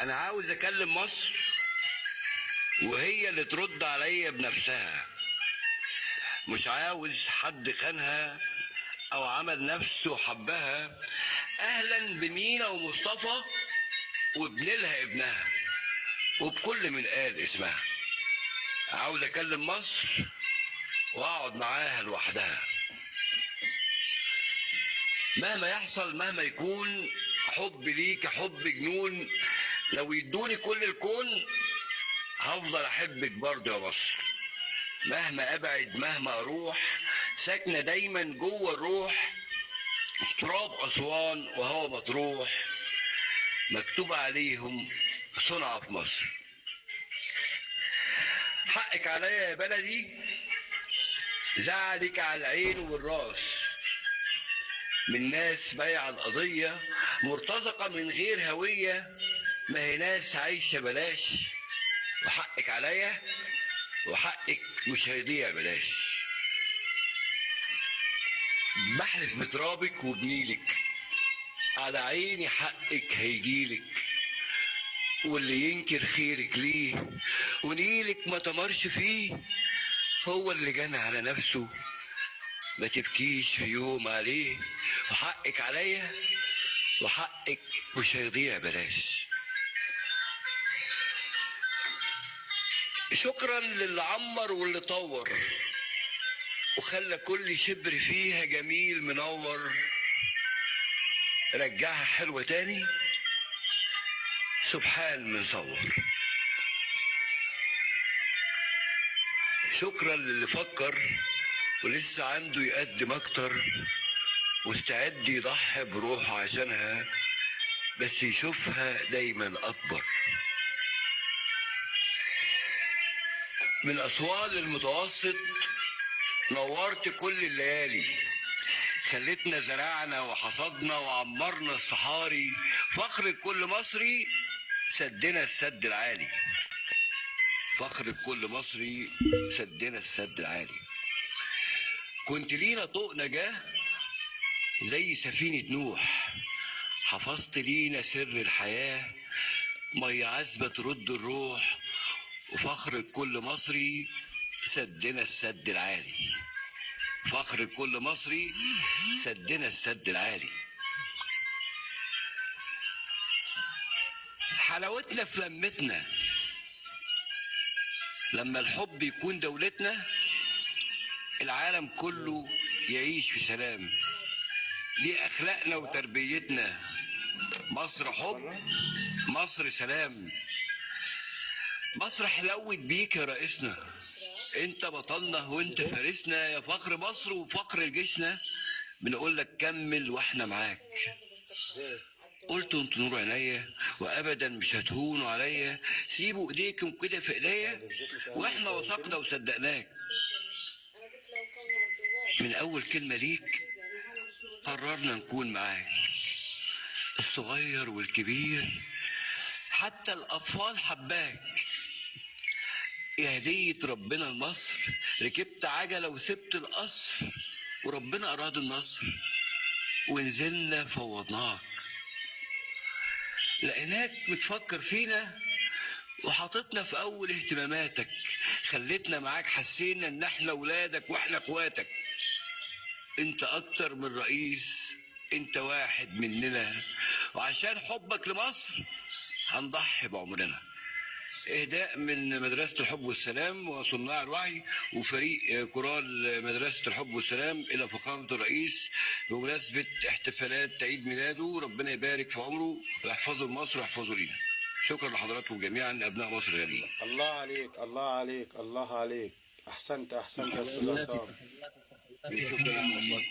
انا عاوز اكلم مصر وهي اللي ترد عليا بنفسها. مش عاوز حد خانها او عمل نفسه حبها. اهلا بمينا ومصطفى وابنلها ابنها وبكل من قال اسمها. عاوز اكلم مصر واقعد معاها لوحدها. مهما يحصل مهما يكون حب ليك حب جنون. لو يدوني كل الكون هفضل احبك برضه يا مصر. مهما ابعد مهما اروح ساكنه دايما جوه الروح. تراب اسوان وهو مطروح مكتوب عليهم صنع في مصر. حقك عليا يا بلدي زعلك على العين والراس من ناس بايعه القضيه مرتزقه من غير هويه. ما هي ناس عايشه بلاش. وحقك عليا وحقك مش هيضيع بلاش. بحلف بترابك وبنيلك على عيني حقك هيجيلك. واللي ينكر خيرك ليه ونيلك ما تمرش فيه هو اللي جنى على نفسه. ما تبكيش في يوم عليه. وحقك عليا وحقك مش هيضيع بلاش. شكرا للي عمر واللي طور وخلى كل شبر فيها جميل منور. رجعها حلوة تاني سبحان من صور. شكرا للي فكر ولسه عنده يقدم اكتر واستعد يضحي بروحه عشانها بس يشوفها دايما اكبر. من اسوان للمتوسط نورت كل الليالي. خلتنا زرعنا وحصدنا وعمرنا الصحاري. فخر لكل مصري سدنا السد العالي. فخر لكل مصري سدنا السد العالي. كنت لينا طوق نجاه زي سفينة نوح. حفظت لينا سر الحياة مية عذبة ترد الروح. وفخر لكل مصري سدنا السد العالي. فخر لكل مصري سدنا السد العالي. حلاوتنا في لمتنا لما الحب يكون دولتنا. العالم كله يعيش في سلام. دي اخلاقنا وتربيتنا. مصر حب مصر سلام. مصر حلوت بيك يا رئيسنا. انت بطلنا وانت فارسنا يا فخر مصر وفخر جيشنا. بنقول لك كمل واحنا معاك. قلت انتوا نور عينيا وابدا مش هتهونوا عليا. سيبوا ايديكم كده في ايديا واحنا وثقنا وصدقناك. من اول كلمه ليك قررنا نكون معاك. الصغير والكبير حتى الاطفال حباك. يا هدية ربنا لمصر. ركبت عجلة وسبت القصر وربنا أراد النصر. ونزلنا فوضناك لقيناك بتفكر فينا وحاططنا في أول اهتماماتك. خلتنا معاك حسينا إن احنا ولادك واحنا اخواتك. انت أكتر من رئيس. انت واحد مننا وعشان حبك لمصر هنضحي بعمرنا. إهداء من مدرسة الحب والسلام وصناع الوعي وفريق كورال مدرسة الحب والسلام إلى فخامة الرئيس بمناسبة احتفالات عيد ميلاده. ربنا يبارك في عمره ويحفظه لمصر ويحفظه لينا. شكرا لحضراتكم جميعا أبناء مصر غاليين. الله عليك الله عليك الله عليك. أحسنت يا أستاذ عصام. شكرا.